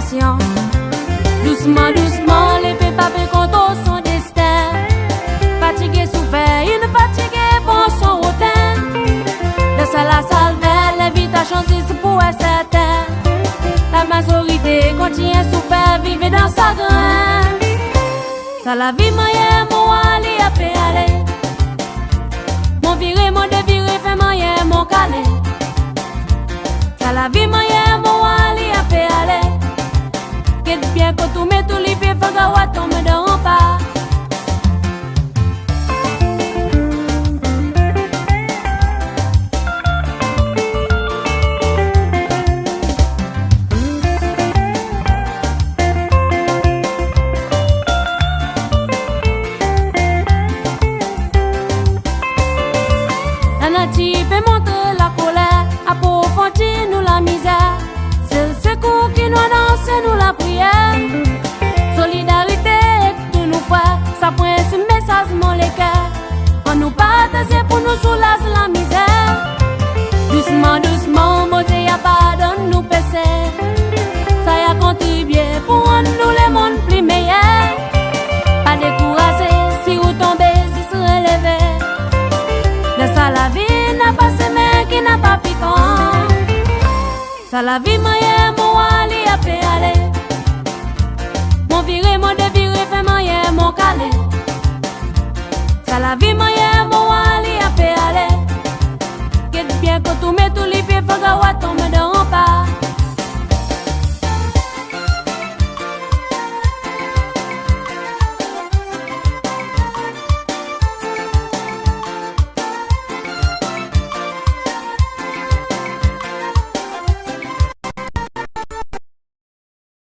patient. Doucement, doucement, les papes contre son destin. Fatigué, souffert, il fatigué pour son rotin. De ça la salve, l'invitation c'est pour un certain. La majorité continue à souffrir, vivre dans sa graine. Ça la vie moyen, mon aller à péaler. Mon viré, mon déviré, fait moyen, mon calé. Ça la vie moyen, mon aller à péaler. Qu'est-ce bien que tout met tout les pieds, faut que tu tombe dans pas. Nous la misère, c'est le secours qui nous annonce nous la prière. Solidarité tout nous fait, ça point ce message mon les cœurs. On nous partage pour nous soulager la misère. Doucement, doucement, mon Dieu a pardonne nous péchés. Ça y a contribué pour rendre nous les mondes plus meilleurs. Pas décourager si vous tombez, si se relever. De ça la vie n'a pas semé qui n'a pas piquant. Ça la vie moyen, mon aller à péaler. Mon viré, mon déviré, fait moyen, mon calé. Ça la vie moyen, mon aller